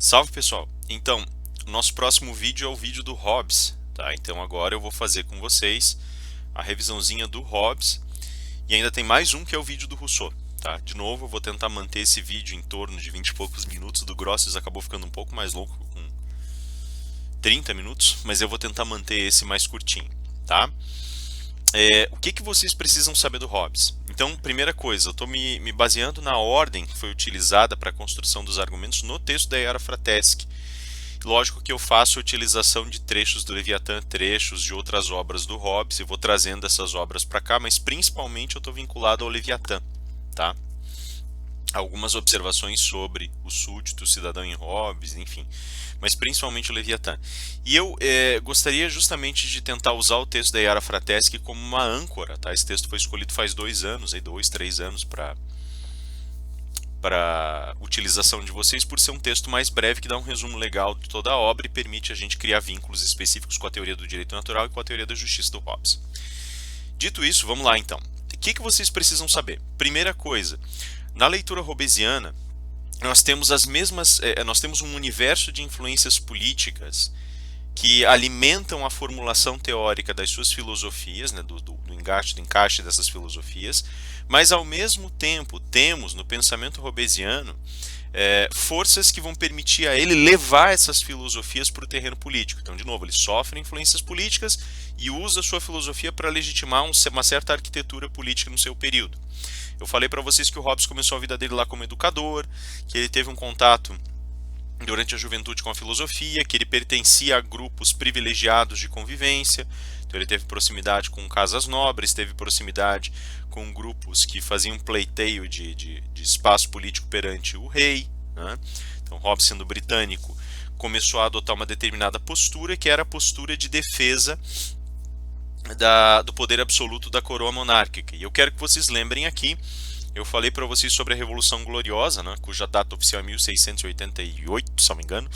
Salve pessoal! Então, o nosso próximo vídeo é o vídeo do Hobbes, tá? Então agora eu vou fazer com vocês a revisãozinha do Hobbes e ainda tem mais um que é o vídeo do Rousseau, tá? De novo, eu vou tentar manter esse vídeo em torno de 20 e poucos minutos. Do Grosses acabou ficando um pouco mais longo, com 30 minutos, mas eu vou tentar manter esse mais curtinho, tá? O que vocês precisam saber do Hobbes? Então, primeira coisa, eu estou me baseando na ordem que foi utilizada para a construção dos argumentos no texto da Era Frateschi. Lógico que eu faço a utilização de trechos do Leviatã, trechos de outras obras do Hobbes, e vou trazendo essas obras para cá, mas principalmente eu estou vinculado ao Leviatã, tá? Algumas observações sobre o súdito, o cidadão em Hobbes, enfim, mas principalmente o Leviatã. E eu gostaria justamente de tentar usar o texto da Iara Frateschi como uma âncora, tá? Esse texto foi escolhido faz 2 anos, 2, 3 anos para utilização de vocês, por ser um texto mais breve que dá um resumo legal de toda a obra e permite a gente criar vínculos específicos com a teoria do direito natural e com a teoria da justiça do Hobbes. Dito isso, vamos lá então. O que vocês precisam saber? Primeira coisa, na leitura hobbesiana, nós temos nós temos um universo de influências políticas que alimentam a formulação teórica das suas filosofias, né, do encaixe dessas filosofias, mas ao mesmo tempo temos no pensamento hobbesiano forças que vão permitir a ele levar essas filosofias para o terreno político. Então, de novo, ele sofre influências políticas e usa a sua filosofia para legitimar uma certa arquitetura política no seu período. Eu falei para vocês que o Hobbes começou a vida dele lá como educador, que ele teve um contato durante a juventude com a filosofia, que ele pertencia a grupos privilegiados de convivência, então ele teve proximidade com casas nobres, teve proximidade com grupos que faziam pleiteio de espaço político perante o rei, né? Então Hobbes, sendo britânico, começou a adotar uma determinada postura, que era a postura de defesa do poder absoluto da coroa monárquica. E eu quero que vocês lembrem aqui, eu falei para vocês sobre a Revolução Gloriosa, né, cuja data oficial é 1688, se não me engano.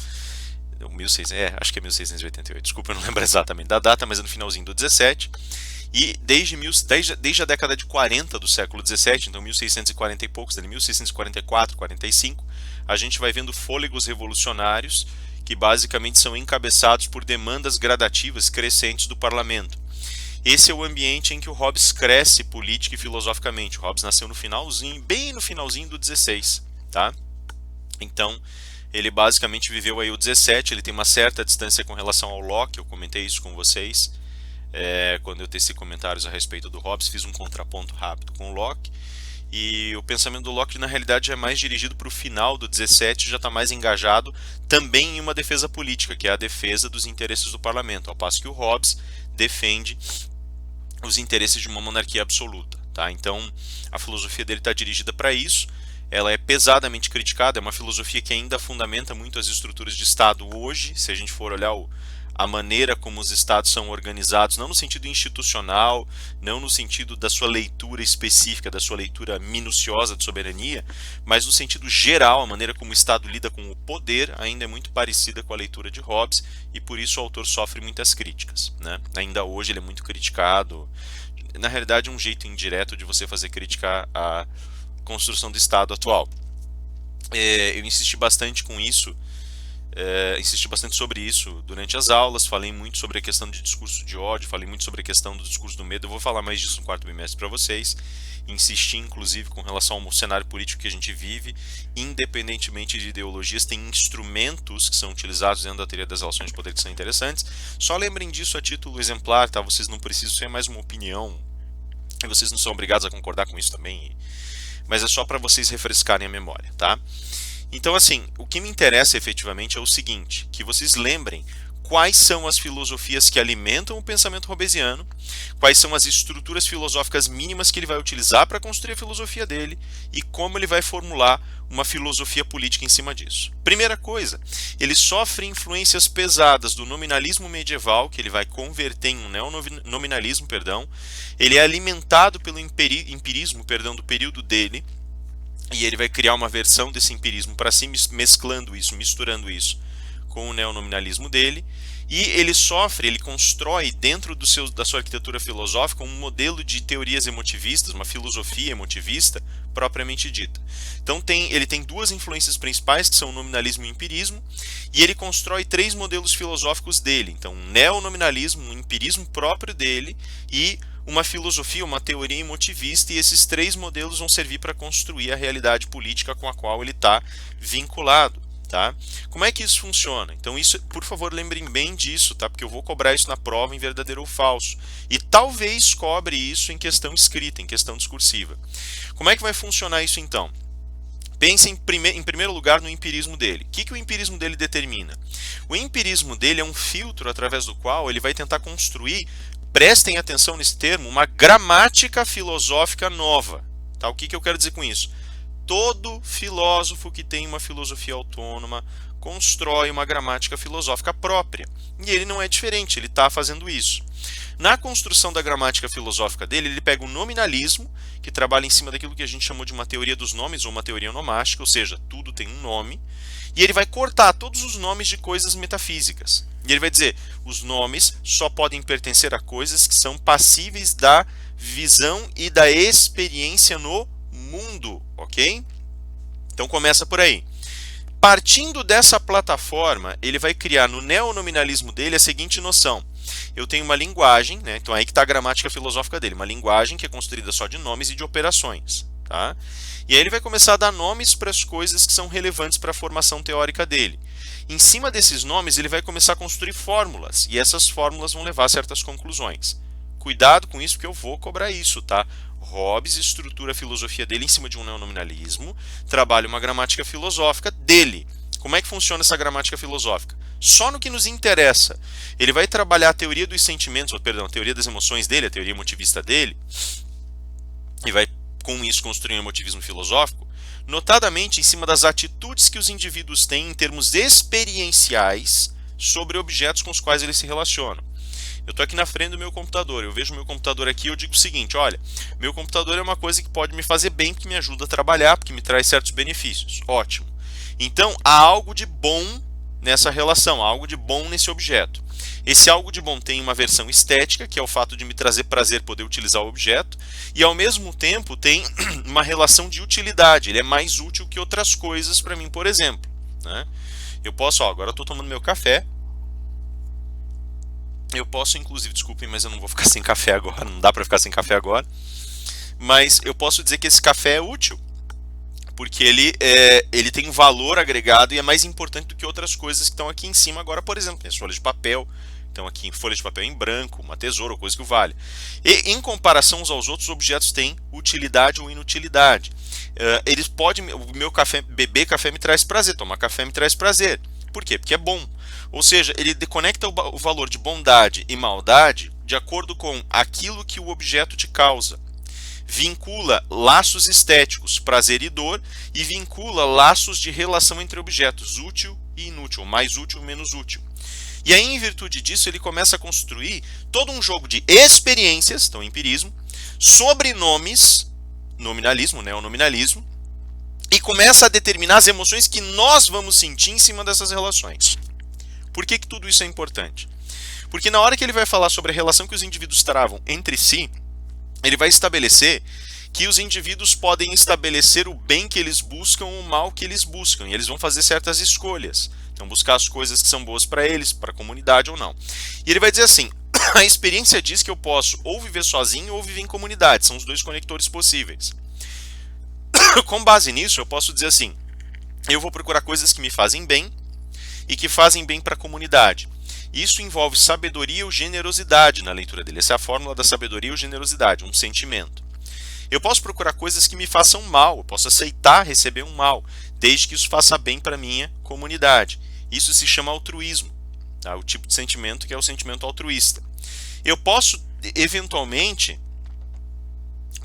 1600, acho que é 1688, desculpa, eu não lembro exatamente da data, mas é no finalzinho do 17. E desde a década de 40 do século 17, então 1640 e poucos, 1644, 45, a gente vai vendo fôlegos revolucionários que basicamente são encabeçados por demandas gradativas crescentes do parlamento. Esse é o ambiente em que o Hobbes cresce política e filosoficamente. O Hobbes nasceu no finalzinho, bem no finalzinho do 16, tá? Então, ele basicamente viveu aí o 17, ele tem uma certa distância com relação ao Locke, eu comentei isso com vocês, quando eu teci comentários a respeito do Hobbes, fiz um contraponto rápido com o Locke, e o pensamento do Locke na realidade é mais dirigido para o final do 17, já está mais engajado também em uma defesa política, que é a defesa dos interesses do parlamento, ao passo que o Hobbes defende os interesses de uma monarquia absoluta, tá? Então, a filosofia dele está dirigida para isso. Ela é pesadamente criticada, é uma filosofia que ainda fundamenta muito as estruturas de Estado hoje, se a gente for olhar a maneira como os Estados são organizados, não no sentido institucional, não no sentido da sua leitura específica, da sua leitura minuciosa de soberania, mas no sentido geral, a maneira como o Estado lida com o poder ainda é muito parecida com a leitura de Hobbes, e por isso o autor sofre muitas críticas, né? Ainda hoje ele é muito criticado. Na realidade, é um jeito indireto de você fazer crítica à construção do Estado atual. Eu insisti bastante com isso, insisti bastante sobre isso durante as aulas, falei muito sobre a questão de discurso de ódio, falei muito sobre a questão do discurso do medo, eu vou falar mais disso no quarto bimestre para vocês, insisti inclusive com relação ao cenário político que a gente vive, independentemente de ideologias, tem instrumentos que são utilizados dentro da teoria das relações de poder que são interessantes, só lembrem disso a título exemplar, tá? Vocês não precisam, isso é mais uma opinião, e vocês não são obrigados a concordar com isso também, mas é só para vocês refrescarem a memória, tá? Então, assim, o que me interessa efetivamente é o seguinte, que vocês lembrem quais são as filosofias que alimentam o pensamento hobbesiano, quais são as estruturas filosóficas mínimas que ele vai utilizar para construir a filosofia dele e como ele vai formular uma filosofia política em cima disso. Primeira coisa, ele sofre influências pesadas do nominalismo medieval, que ele vai converter em um neonominalismo, ele é alimentado pelo empirismo, do período dele, e ele vai criar uma versão desse empirismo para si, mesclando isso, misturando isso com o neonominalismo dele, e ele constrói dentro da sua arquitetura filosófica um modelo de teorias emotivistas, uma filosofia emotivista propriamente dita. Então ele tem duas influências principais, que são o nominalismo e o empirismo, e ele constrói três modelos filosóficos dele. Então, um neonominalismo, um empirismo próprio dele e uma filosofia, uma teoria emotivista, e esses três modelos vão servir para construir a realidade política com a qual ele está vinculado. Tá? Como é que isso funciona? Então, isso, por favor, lembrem bem disso, tá? Porque eu vou cobrar isso na prova em verdadeiro ou falso. E talvez cobre isso em questão escrita, em questão discursiva. Como é que vai funcionar isso então? Pense em primeiro lugar no empirismo dele. O que o empirismo dele determina? O empirismo dele é um filtro através do qual ele vai tentar construir, prestem atenção nesse termo, uma gramática filosófica nova. Tá? O que eu quero dizer com isso? Todo filósofo que tem uma filosofia autônoma constrói uma gramática filosófica própria. E ele não é diferente, ele está fazendo isso. Na construção da gramática filosófica dele, ele pega o nominalismo, que trabalha em cima daquilo que a gente chamou de uma teoria dos nomes, ou uma teoria onomástica, ou seja, tudo tem um nome, e ele vai cortar todos os nomes de coisas metafísicas. E ele vai dizer, os nomes só podem pertencer a coisas que são passíveis da visão e da experiência no mundo, ok? Então começa por aí. Partindo dessa plataforma, ele vai criar no neonominalismo dele a seguinte noção. Eu tenho uma linguagem, né? Então aí que está a gramática filosófica dele, uma linguagem que é construída só de nomes e de operações. Tá? E aí ele vai começar a dar nomes para as coisas que são relevantes para a formação teórica dele. Em cima desses nomes, ele vai começar a construir fórmulas, e essas fórmulas vão levar a certas conclusões. Cuidado com isso, porque eu vou cobrar isso, tá? Hobbes estrutura a filosofia dele em cima de um neonominalismo, trabalha uma gramática filosófica dele. Como é que funciona essa gramática filosófica? Só no que nos interessa. Ele vai trabalhar a teoria dos sentimentos, a teoria das emoções dele, a teoria emotivista dele, e vai com isso construir um emotivismo filosófico, notadamente em cima das atitudes que os indivíduos têm em termos experienciais sobre objetos com os quais eles se relacionam. Eu estou aqui na frente do meu computador, eu vejo o meu computador aqui e eu digo o seguinte, olha, meu computador é uma coisa que pode me fazer bem, porque me ajuda a trabalhar, porque me traz certos benefícios. Ótimo. Então, há algo de bom nessa relação, há algo de bom nesse objeto. Esse algo de bom tem uma versão estética, que é o fato de me trazer prazer poder utilizar o objeto, e ao mesmo tempo tem uma relação de utilidade, ele é mais útil que outras coisas para mim, por exemplo. Né? Eu posso, agora eu estou tomando meu café, eu posso, inclusive, desculpem, mas eu não vou ficar sem café agora, não dá para ficar sem café agora, mas eu posso dizer que esse café é útil, porque ele tem um valor agregado e é mais importante do que outras coisas que estão aqui em cima agora, por exemplo, tem as folhas de papel, então aqui folha de papel em branco, uma tesoura, coisa que vale. E em comparação uns aos outros, os objetos têm utilidade ou inutilidade. Eles podem, o meu café, beber café me traz prazer, tomar café me traz prazer. Por quê? Porque é bom. Ou seja, ele conecta o valor de bondade e maldade de acordo com aquilo que o objeto te causa. Vincula laços estéticos, prazer e dor, e vincula laços de relação entre objetos, útil e inútil, mais útil e menos útil. E aí, em virtude disso, ele começa a construir todo um jogo de experiências, então empirismo, sobre nomes, nominalismo, neonominalismo, e começa a determinar as emoções que nós vamos sentir em cima dessas relações. Por que tudo isso é importante? Porque na hora que ele vai falar sobre a relação que os indivíduos travam entre si, ele vai estabelecer que os indivíduos podem estabelecer o bem que eles buscam ou o mal que eles buscam, e eles vão fazer certas escolhas. Então, buscar as coisas que são boas para eles, para a comunidade ou não. E ele vai dizer assim, a experiência diz que eu posso ou viver sozinho ou viver em comunidade, são os dois conectores possíveis. Com base nisso, eu posso dizer assim, eu vou procurar coisas que me fazem bem e que fazem bem para a comunidade. Isso envolve sabedoria ou generosidade na leitura dele. Essa é a fórmula da sabedoria ou generosidade, um sentimento. Eu posso procurar coisas que me façam mal, eu posso aceitar receber um mal, desde que isso faça bem para a minha comunidade. Isso se chama altruísmo, tá? O tipo de sentimento que é o sentimento altruísta. Eu posso, eventualmente,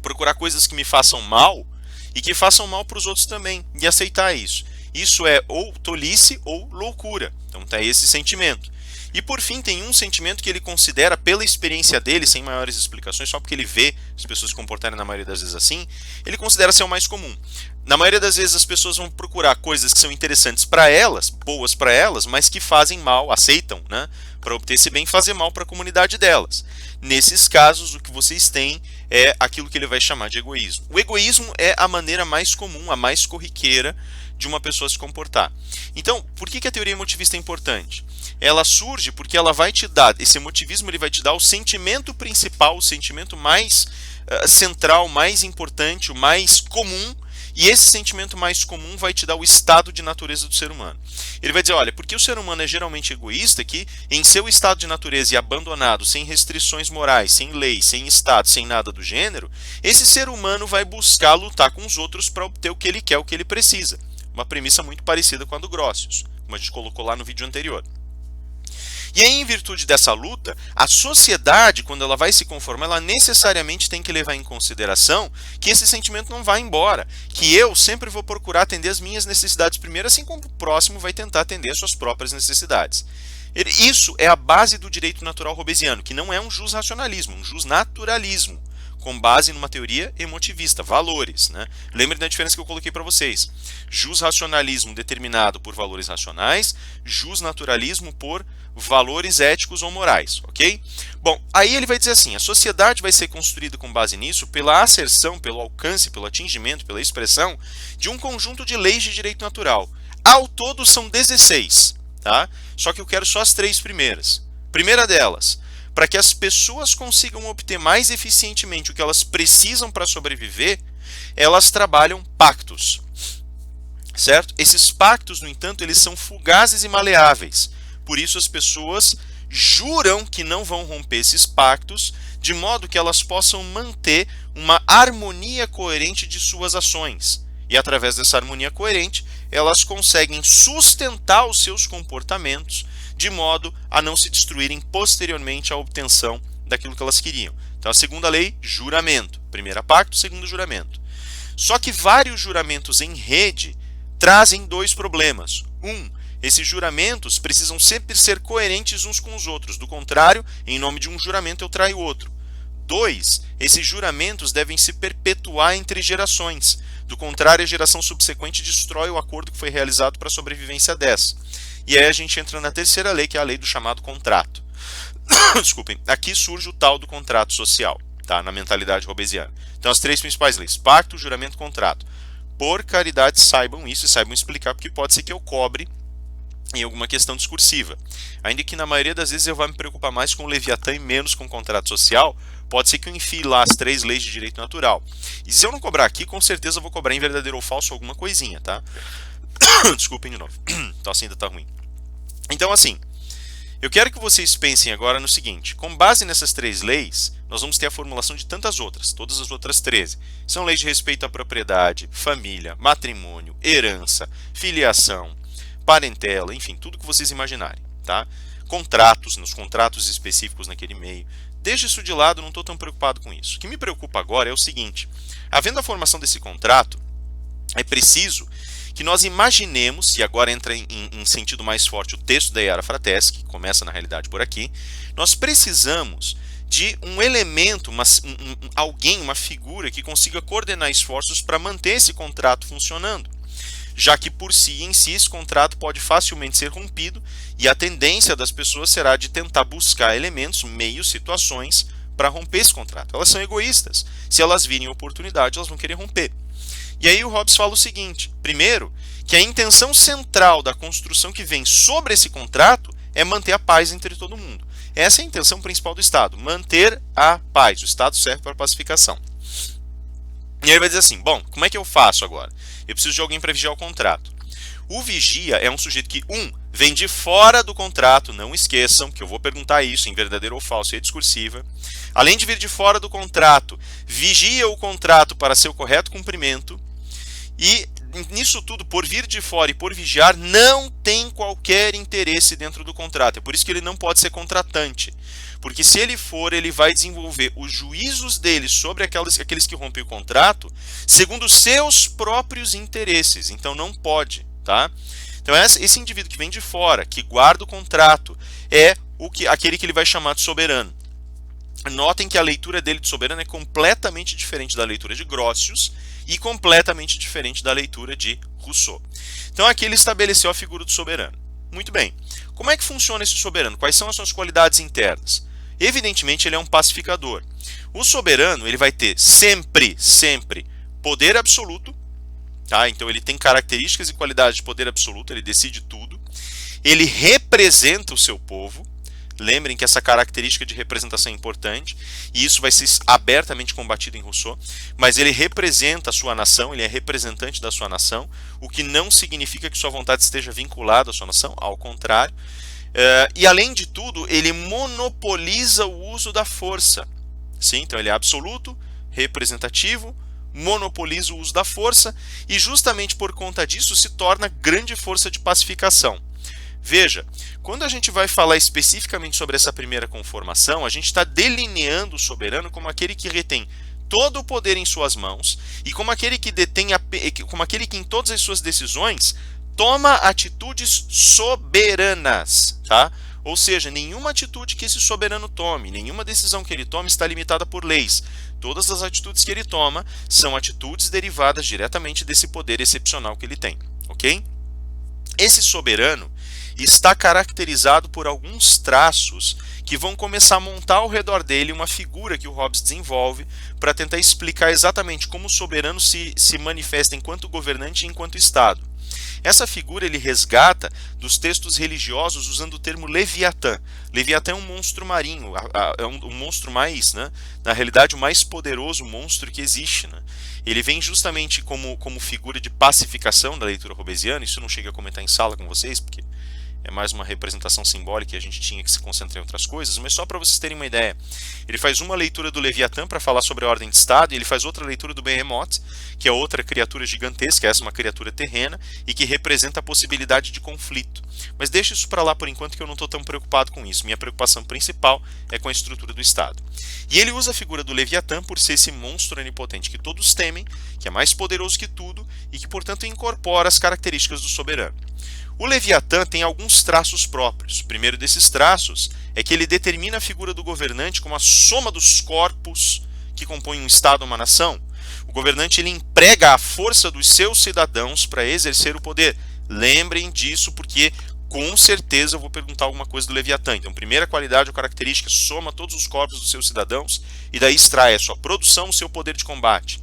procurar coisas que me façam mal e que façam mal para os outros também, e aceitar isso. Isso é ou tolice ou loucura. Então tá esse sentimento. E por fim, tem um sentimento que ele considera, pela experiência dele, sem maiores explicações, só porque ele vê as pessoas se comportarem na maioria das vezes assim, ele considera ser o mais comum. Na maioria das vezes as pessoas vão procurar coisas que são interessantes para elas, boas para elas, mas que fazem mal, aceitam, né, para obter esse bem, fazer mal para a comunidade delas. Nesses casos, o que vocês têm é aquilo que ele vai chamar de egoísmo. O egoísmo é a maneira mais comum, a mais corriqueira de uma pessoa se comportar. Então, por que a teoria emotivista é importante? Ela surge porque ela vai te dar, esse emotivismo ele vai te dar o sentimento principal, o sentimento mais central, mais importante, o mais comum, e esse sentimento mais comum vai te dar o estado de natureza do ser humano. Ele vai dizer, olha, porque o ser humano é geralmente egoísta, que em seu estado de natureza e abandonado, sem restrições morais, sem lei, sem estado, sem nada do gênero, esse ser humano vai buscar lutar com os outros para obter o que ele quer, o que ele precisa. Uma premissa muito parecida com a do Grotius, como a gente colocou lá no vídeo anterior. E aí, em virtude dessa luta, a sociedade, quando ela vai se conformar, ela necessariamente tem que levar em consideração que esse sentimento não vai embora, que eu sempre vou procurar atender as minhas necessidades primeiro, assim como o próximo vai tentar atender as suas próprias necessidades. Isso é a base do direito natural hobbesiano, que não é um jusracionalismo, um jusnaturalismo, com base numa teoria emotivista, valores, né? Lembrem da diferença que eu coloquei para vocês. Jusracionalismo determinado por valores racionais, jusnaturalismo por valores éticos ou morais, ok? Bom, aí ele vai dizer assim, a sociedade vai ser construída com base nisso pela asserção, pelo alcance, pelo atingimento, pela expressão de um conjunto de leis de direito natural. Ao todo são 16, tá? Só que eu quero só as 3 primeiras. Primeira delas, para que as pessoas consigam obter mais eficientemente o que elas precisam para sobreviver, elas trabalham pactos, certo? Esses pactos, no entanto, eles são fugazes e maleáveis. Por isso as pessoas juram que não vão romper esses pactos, de modo que elas possam manter uma harmonia coerente de suas ações. E através dessa harmonia coerente, elas conseguem sustentar os seus comportamentos, de modo a não se destruírem posteriormente à obtenção daquilo que elas queriam. Então a segunda lei, juramento. Primeira pacto, segundo juramento. Só que vários juramentos em rede trazem 2 problemas. Esses juramentos precisam sempre ser coerentes uns com os outros. Do contrário, em nome de um juramento eu traio outro. 2, esses juramentos devem se perpetuar entre gerações. Do contrário, a geração subsequente destrói o acordo que foi realizado para a sobrevivência dessa. E aí a gente entra na terceira lei, que é a lei do chamado contrato. Desculpem, aqui surge o tal do contrato social, tá? Na mentalidade hobbesiana. Então as 3 principais leis, pacto, juramento, contrato. Por caridade, saibam isso e saibam explicar, porque pode ser que eu cobre em alguma questão discursiva. Ainda que na maioria das vezes eu vá me preocupar mais com o Leviatã e menos com o contrato social, pode ser que eu enfie lá as 3 leis de direito natural. E se eu não cobrar aqui, com certeza eu vou cobrar em verdadeiro ou falso alguma coisinha, tá? Desculpem de novo. Então assim ainda tá ruim. Então assim, eu quero que vocês pensem agora no seguinte, com base nessas 3 leis, nós vamos ter a formulação de tantas outras, todas as outras 13. São leis de respeito à propriedade, família, matrimônio, herança, filiação, parentela, enfim, tudo que vocês imaginarem, tá? Contratos, nos contratos específicos naquele meio. Deixa isso de lado, não estou tão preocupado com isso. O que me preocupa agora é o seguinte, havendo a formação desse contrato, é preciso que nós imaginemos, e agora entra em sentido mais forte o texto da Iara Frateschi, que começa na realidade por aqui, nós precisamos de um elemento, alguém, uma figura que consiga coordenar esforços para manter esse contrato funcionando, já que por si em si esse contrato pode facilmente ser rompido e a tendência das pessoas será de tentar buscar elementos, meios, situações para romper esse contrato. Elas são egoístas. Se elas virem oportunidade, elas vão querer romper. E aí o Hobbes fala o seguinte, primeiro, que a intenção central da construção que vem sobre esse contrato é manter a paz entre todo mundo. Essa é a intenção principal do Estado, manter a paz. O Estado serve para a pacificação. E aí ele vai dizer assim, bom, como é que eu faço agora? Eu preciso de alguém para vigiar o contrato. O vigia é um sujeito que, vem de fora do contrato, não esqueçam que eu vou perguntar isso em verdadeiro ou falso e discursiva. Além de vir de fora do contrato, vigia o contrato para seu correto cumprimento. E nisso tudo, por vir de fora e por vigiar, não tem qualquer interesse dentro do contrato. É por isso que ele não pode ser contratante. Porque se ele for, ele vai desenvolver os juízos dele sobre aqueles que rompem o contrato segundo os seus próprios interesses. Então não pode, tá? Então esse indivíduo que vem de fora, que guarda o contrato, é aquele que ele vai chamar de soberano. Notem que a leitura dele de soberano é completamente diferente da leitura de Grotius e completamente diferente da leitura de Rousseau. Então aqui ele estabeleceu a figura do soberano. Muito bem. Como é que funciona esse soberano? Quais são as suas qualidades internas? Evidentemente ele é um pacificador. O soberano ele vai ter sempre poder absoluto. Tá? Então ele tem características e qualidades de poder absoluto, ele decide tudo. Ele representa o seu povo. Lembrem que essa característica de representação é importante, e isso vai ser abertamente combatido em Rousseau, mas ele representa a sua nação, ele é representante da sua nação, o que não significa que sua vontade esteja vinculada à sua nação, ao contrário. E além de tudo, ele monopoliza o uso da força. Sim, então ele é absoluto, representativo, monopoliza o uso da força, e justamente por conta disso se torna grande força de pacificação. Veja, quando a gente vai falar especificamente sobre essa primeira conformação, a gente está delineando o soberano como aquele que retém todo o poder em suas mãos e como aquele que em todas as suas decisões toma atitudes soberanas, tá? Ou seja, nenhuma atitude que esse soberano tome, nenhuma decisão que ele tome está limitada por leis. Todas as atitudes que ele toma são atitudes derivadas diretamente desse poder excepcional que ele tem, ok? Esse soberano está caracterizado por alguns traços que vão começar a montar ao redor dele uma figura que o Hobbes desenvolve para tentar explicar exatamente como o soberano se manifesta enquanto governante e enquanto Estado. Essa figura ele resgata dos textos religiosos usando o termo Leviatã. Leviatã é um monstro marinho, é um monstro mais, né, na realidade, o mais poderoso monstro que existe. Né? Ele vem justamente como figura de pacificação da leitura hobbesiana. Isso eu não cheguei a comentar em sala com vocês, porque é mais uma representação simbólica e a gente tinha que se concentrar em outras coisas, mas só para vocês terem uma ideia. Ele faz uma leitura do Leviatã para falar sobre a ordem de Estado, e ele faz outra leitura do Behemoth, que é outra criatura gigantesca, essa é uma criatura terrena, e que representa a possibilidade de conflito. Mas deixa isso para lá por enquanto, que eu não estou tão preocupado com isso. Minha preocupação principal é com a estrutura do Estado. E ele usa a figura do Leviatã por ser esse monstro onipotente que todos temem, que é mais poderoso que tudo, e que, portanto, incorpora as características do soberano. O Leviatã tem alguns traços próprios. O primeiro desses traços é que ele determina a figura do governante como a soma dos corpos que compõem um Estado ou uma nação. O governante ele emprega a força dos seus cidadãos para exercer o poder. Lembrem disso, porque com certeza eu vou perguntar alguma coisa do Leviatã. Então, primeira qualidade ou característica, soma todos os corpos dos seus cidadãos e daí extrai a sua produção, o seu poder de combate.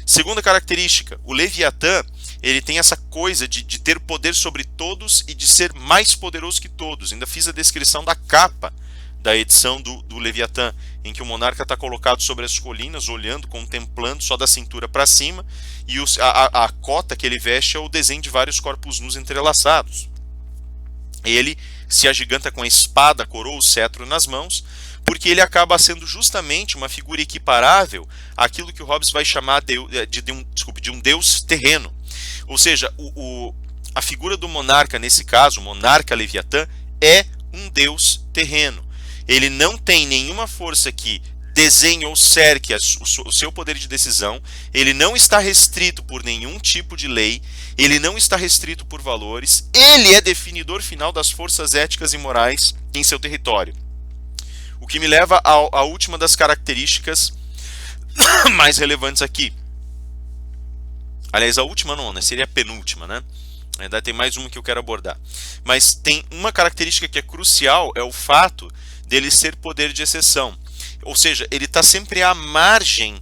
Segunda característica, o Leviatã ele tem essa coisa de ter poder sobre todos e de ser mais poderoso que todos. Ainda fiz a descrição da capa da edição do Leviatã, em que o monarca está colocado sobre as colinas, olhando, contemplando, só da cintura para cima, e a cota que ele veste é o desenho de vários corpos nus entrelaçados. Ele se agiganta com a espada, a coroa, o cetro nas mãos, porque ele acaba sendo justamente uma figura equiparável àquilo que o Hobbes vai chamar de um deus terreno. Ou seja, a figura do monarca, nesse caso, o monarca Leviatã, é um deus terreno. Ele não tem nenhuma força que desenhe ou cerque o seu poder de decisão, ele não está restrito por nenhum tipo de lei, ele não está restrito por valores, ele é definidor final das forças éticas e morais em seu território. O que me leva à última das características mais relevantes aqui. Aliás, a última não, né? Seria a penúltima, né? Ainda tem mais uma que eu quero abordar. Mas tem uma característica que é crucial, é o fato dele ser poder de exceção. Ou seja, ele está sempre à margem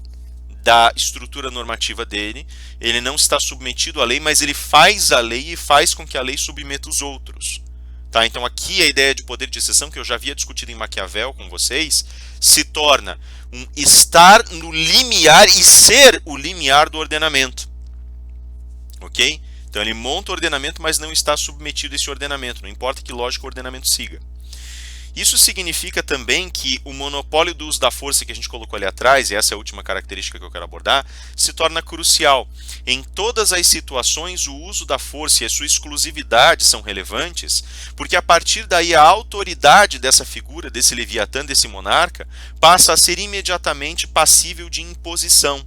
da estrutura normativa dele, ele não está submetido à lei, mas ele faz a lei e faz com que a lei submeta os outros. Tá? Então aqui a ideia de poder de exceção, que eu já havia discutido em Maquiavel com vocês, se torna um estar no limiar e ser o limiar do ordenamento. Ok? Então ele monta o ordenamento, mas não está submetido a esse ordenamento, não importa que lógica o ordenamento siga. Isso significa também que o monopólio do uso da força que a gente colocou ali atrás, e essa é a última característica que eu quero abordar, se torna crucial. Em todas as situações, o uso da força e a sua exclusividade são relevantes, porque a partir daí a autoridade dessa figura, desse Leviatã, desse monarca, passa a ser imediatamente passível de imposição.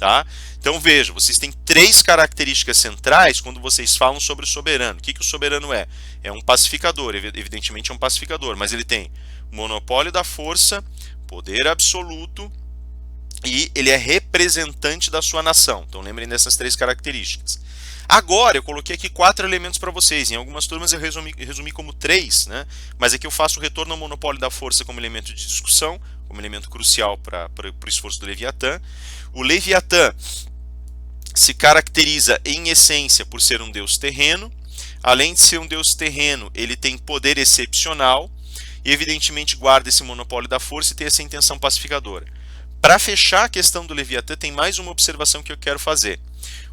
Tá? Então veja, vocês têm três características centrais quando vocês falam sobre o soberano. O que o soberano é? É um pacificador, evidentemente é um pacificador, mas ele tem monopólio da força, poder absoluto e ele é representante da sua nação. Então lembrem dessas três características. Agora eu coloquei aqui 4 elementos para vocês. Em algumas turmas eu resumi como 3, né? Mas aqui eu faço o retorno ao monopólio da força como elemento de discussão, como elemento crucial para o esforço do Leviatã. O Leviatã se caracteriza em essência por ser um deus terreno. Além de ser um deus terreno, ele tem poder excepcional e evidentemente guarda esse monopólio da força e tem essa intenção pacificadora. Para fechar a questão do Leviatã, tem mais uma observação que eu quero fazer.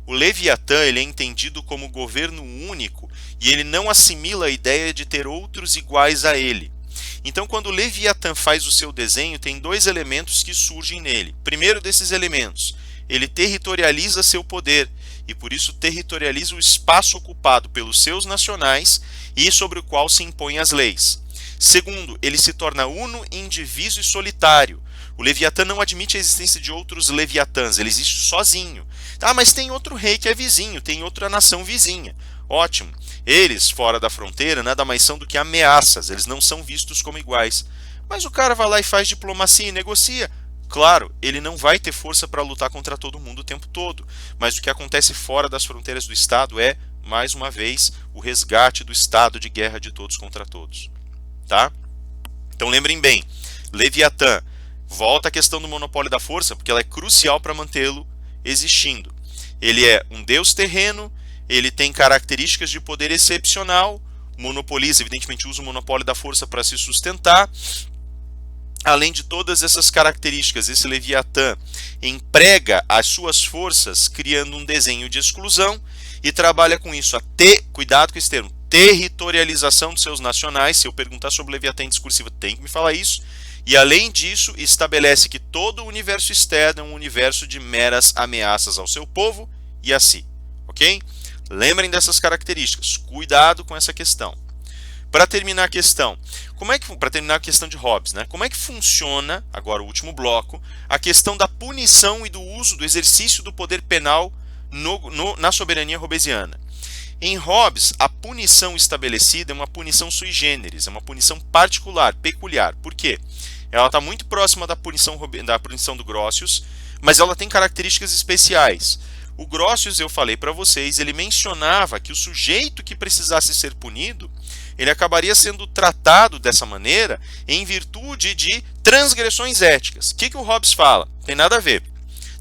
O Leviatã ele é entendido como governo único e ele não assimila a ideia de ter outros iguais a ele. Então, quando o Leviatã faz o seu desenho, tem 2 elementos que surgem nele. Primeiro desses elementos, ele territorializa seu poder e por isso territorializa o espaço ocupado pelos seus nacionais e sobre o qual se impõem as leis. Segundo, ele se torna uno, indiviso e solitário. O Leviatã não admite a existência de outros Leviatãs, ele existe sozinho. Ah, mas tem outro rei que é vizinho, tem outra nação vizinha. Ótimo. Eles, fora da fronteira, nada mais são do que ameaças, eles não são vistos como iguais. Mas o cara vai lá e faz diplomacia e negocia. Claro, ele não vai ter força para lutar contra todo mundo o tempo todo, mas o que acontece fora das fronteiras do Estado é, mais uma vez, o resgate do estado de guerra de todos contra todos. Tá? Então lembrem bem, Leviatã, volta à questão do monopólio da força, porque ela é crucial para mantê-lo existindo. Ele é um deus terreno, ele tem características de poder excepcional, monopoliza, evidentemente usa o monopólio da força para se sustentar. Além de todas essas características, esse Leviatã emprega as suas forças criando um desenho de exclusão e trabalha com isso, cuidado com esse termo, territorialização dos seus nacionais. Se eu perguntar sobre o Leviatã em discursiva, tem que me falar isso. E além disso, estabelece que todo o universo externo é um universo de meras ameaças ao seu povo e a si. Ok? Lembrem dessas características. Cuidado com essa questão. Para terminar a questão, para terminar a questão de Hobbes, né? Como é que funciona, agora o último bloco, a questão da punição e do uso do exercício do poder penal na soberania hobbesiana? Em Hobbes, a punição estabelecida é uma punição sui generis, é uma punição particular, peculiar. Por quê? Ela está muito próxima da punição do Grotius, mas ela tem características especiais. O Grotius, eu falei para vocês, ele mencionava que o sujeito que precisasse ser punido, ele acabaria sendo tratado dessa maneira em virtude de transgressões éticas. O que o Hobbes fala? Não tem nada a ver.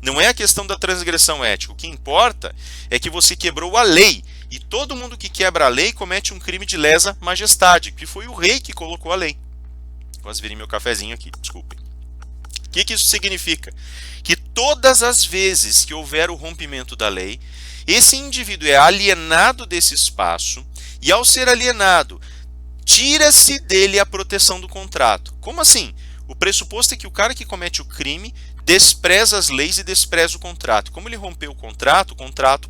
Não é a questão da transgressão ética. O que importa é que você quebrou a lei. E todo mundo que quebra a lei comete um crime de lesa majestade, que foi o rei que colocou a lei. Quase virei meu cafezinho aqui, desculpem. O que isso significa? Que todas as vezes que houver o rompimento da lei, esse indivíduo é alienado desse espaço e, ao ser alienado, tira-se dele a proteção do contrato. Como assim? O pressuposto é que o cara que comete o crime despreza as leis e despreza o contrato. Como ele rompeu o contrato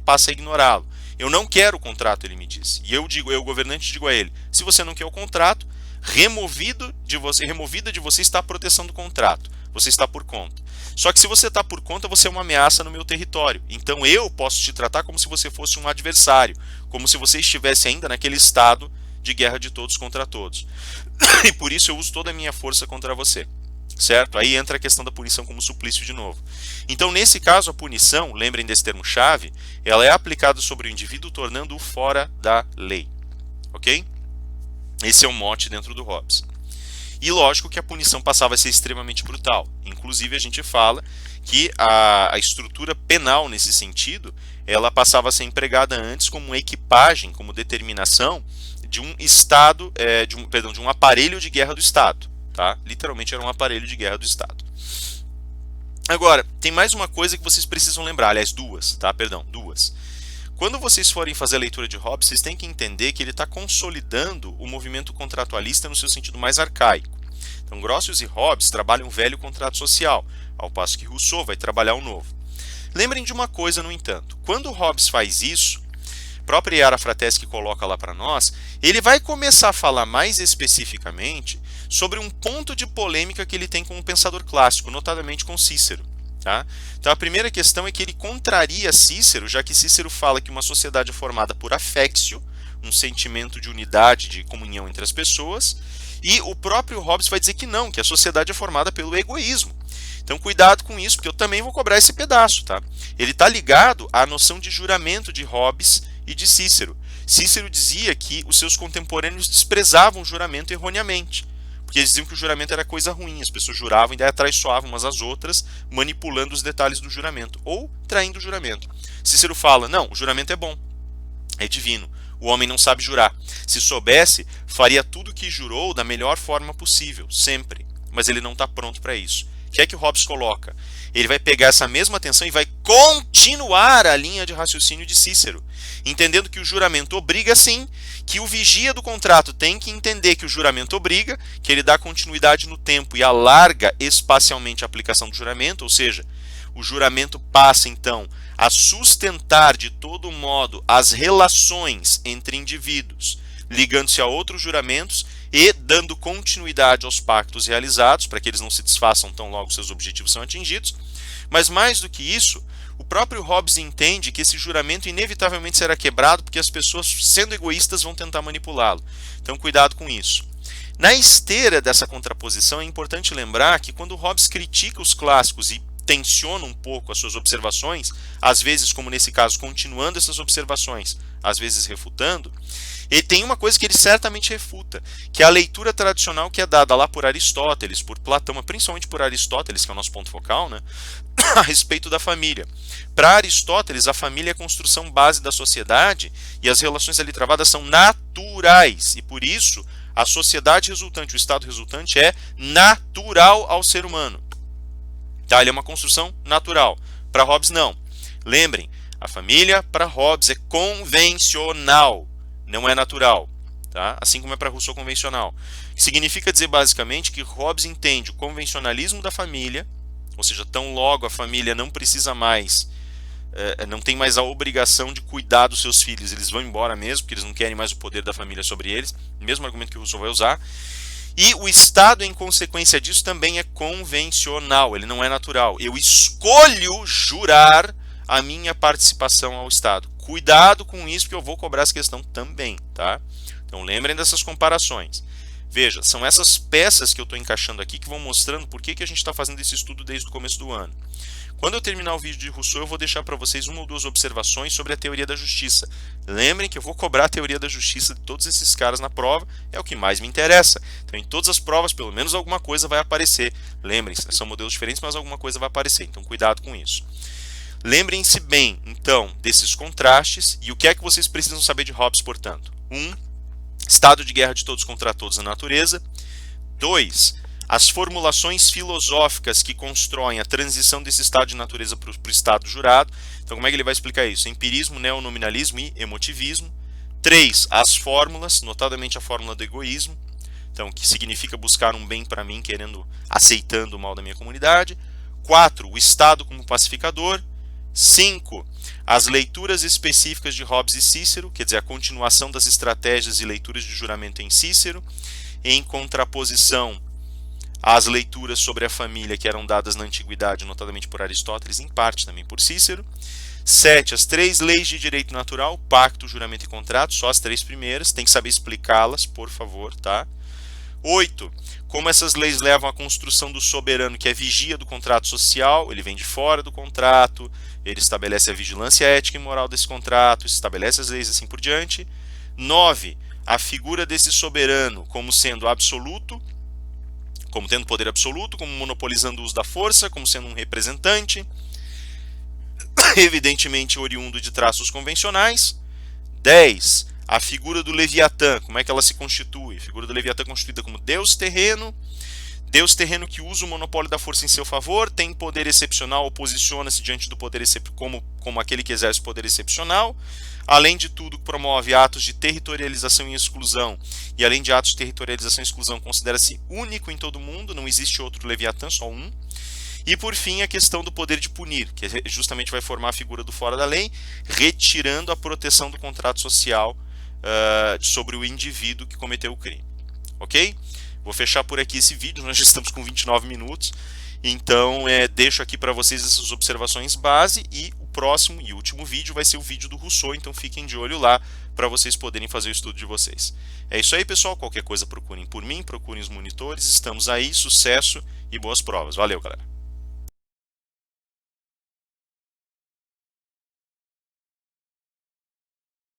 passa a ignorá-lo. Eu não quero o contrato, ele me disse. E eu, governante, digo a ele, se você não quer o contrato, removida de você está a proteção do contrato. Você está por conta. Só que se você está por conta, você é uma ameaça no meu território. Então eu posso te tratar como se você fosse um adversário. Como se você estivesse ainda naquele estado de guerra de todos contra todos. E por isso eu uso toda a minha força contra você. Certo? Aí entra a questão da punição como suplício de novo. Então, nesse caso, a punição, lembrem desse termo-chave, ela é aplicada sobre o indivíduo, tornando-o fora da lei. Ok? Esse é o mote dentro do Hobbes. E lógico que a punição passava a ser extremamente brutal. Inclusive, a gente fala que a estrutura penal, nesse sentido, ela passava a ser empregada antes como equipagem, como determinação de um Estado, de um aparelho de guerra do Estado. Tá? Literalmente era um aparelho de guerra do Estado. Agora, tem mais uma coisa que vocês precisam lembrar, aliás, duas. Quando vocês forem fazer a leitura de Hobbes, vocês têm que entender que ele está consolidando o movimento contratualista no seu sentido mais arcaico. Então, Grotius e Hobbes trabalham um velho contrato social, ao passo que Rousseau vai trabalhar o novo. Lembrem de uma coisa, no entanto, quando Hobbes faz isso, a própria Iara Frateschi coloca lá para nós, ele vai começar a falar mais especificamente sobre um ponto de polêmica que ele tem com o pensador clássico, notadamente com Cícero. Tá? Então a primeira questão é que ele contraria Cícero, já que Cícero fala que uma sociedade é formada por affectio, um sentimento de unidade, de comunhão entre as pessoas, e o próprio Hobbes vai dizer que não, que a sociedade é formada pelo egoísmo. Então cuidado com isso, porque eu também vou cobrar esse pedaço. Tá? Ele está ligado à noção de juramento de Hobbes e de Cícero. Cícero dizia que os seus contemporâneos desprezavam o juramento erroneamente, porque eles diziam que o juramento era coisa ruim, as pessoas juravam e daí atraiçoavam umas às outras, manipulando os detalhes do juramento, ou traindo o juramento. Cícero fala, não, o juramento é bom, é divino, o homem não sabe jurar. Se soubesse, faria tudo o que jurou da melhor forma possível, sempre, mas ele não está pronto para isso. O que é que o Hobbes coloca? Ele vai pegar essa mesma atenção e vai continuar a linha de raciocínio de Cícero, entendendo que o juramento obriga sim, que o vigia do contrato tem que entender que o juramento obriga, que ele dá continuidade no tempo e alarga espacialmente a aplicação do juramento, ou seja, o juramento passa então a sustentar de todo modo as relações entre indivíduos, ligando-se a outros juramentos e dando continuidade aos pactos realizados, para que eles não se desfaçam tão logo seus objetivos são atingidos. Mas mais do que isso, o próprio Hobbes entende que esse juramento inevitavelmente será quebrado porque as pessoas, sendo egoístas, vão tentar manipulá-lo. Então cuidado com isso. Na esteira dessa contraposição, é importante lembrar que quando Hobbes critica os clássicos e tensiona um pouco as suas observações, às vezes, como nesse caso, continuando essas observações, às vezes refutando, ele tem uma coisa que ele certamente refuta, que é a leitura tradicional que é dada lá por Aristóteles, por Platão, mas principalmente por Aristóteles, que é o nosso ponto focal, né, a respeito da família. Para Aristóteles, a família é a construção base da sociedade e as relações ali travadas são naturais, e por isso a sociedade resultante, o estado resultante é natural ao ser humano. Tá, ele é uma construção natural. Para Hobbes, não. Lembrem, a família para Hobbes é convencional, não é natural. Tá? Assim como é para Rousseau convencional. Significa dizer basicamente que Hobbes entende o convencionalismo da família, ou seja, tão logo a família não precisa mais, não tem mais a obrigação de cuidar dos seus filhos, eles vão embora mesmo, porque eles não querem mais o poder da família sobre eles, mesmo argumento que o Rousseau vai usar. E o Estado, em consequência disso, também é convencional, ele não é natural. Eu escolho jurar a minha participação ao Estado. Cuidado com isso, porque eu vou cobrar essa questão também. Tá? Então lembrem dessas comparações. Veja, são essas peças que eu estou encaixando aqui que vão mostrando por que a gente está fazendo esse estudo desde o começo do ano. Quando eu terminar o vídeo de Rousseau, eu vou deixar para vocês uma ou duas observações sobre a teoria da justiça. Lembrem que eu vou cobrar a teoria da justiça de todos esses caras na prova, é o que mais me interessa. Então, em todas as provas, pelo menos alguma coisa vai aparecer. Lembrem-se, são modelos diferentes, mas alguma coisa vai aparecer, então cuidado com isso. Lembrem-se bem, então, desses contrastes e o que é que vocês precisam saber de Hobbes, portanto. 1. Estado de guerra de todos contra todos na natureza. 2. As formulações filosóficas que constroem a transição desse estado de natureza para o estado jurado. Então, como é que ele vai explicar isso? Empirismo, neonominalismo e emotivismo. 3. As fórmulas, notadamente a fórmula do egoísmo. Então, que significa buscar um bem para mim, aceitando o mal da minha comunidade. 4. O Estado como pacificador. 5. As leituras específicas de Hobbes e Cícero, quer dizer, a continuação das estratégias e leituras de juramento em Cícero, em contraposição às leituras sobre a família que eram dadas na antiguidade, notadamente por Aristóteles, em parte também por Cícero. 7. As 3 leis de direito natural, pacto, juramento e contrato, só as 3 primeiras, tem que saber explicá-las, por favor, tá? 8. Como essas leis levam à construção do soberano, que é vigia do contrato social, ele vem de fora do contrato, ele estabelece a vigilância ética e moral desse contrato, estabelece as leis e assim por diante. 9. A figura desse soberano como sendo absoluto, como tendo poder absoluto, como monopolizando o uso da força, como sendo um representante, evidentemente oriundo de traços convencionais. 10. A figura do Leviatã, como é que ela se constitui? A figura do Leviatã é constituída como Deus terreno que usa o monopólio da força em seu favor, tem poder excepcional ou posiciona-se diante do poder como aquele que exerce poder excepcional. Além de tudo, promove atos de territorialização e exclusão, e além de atos de territorialização e exclusão, considera-se único em todo o mundo, não existe outro Leviatã, só um. E por fim, a questão do poder de punir, que justamente vai formar a figura do fora da lei, retirando a proteção do contrato social sobre o indivíduo que cometeu o crime. Ok? Vou fechar por aqui esse vídeo, nós já estamos com 29 minutos. Então, deixo aqui para vocês essas observações base e o próximo e último vídeo vai ser o vídeo do Rousseau, então fiquem de olho lá para vocês poderem fazer o estudo de vocês. É isso aí, pessoal. Qualquer coisa procurem por mim, procurem os monitores. Estamos aí, sucesso e boas provas. Valeu, galera!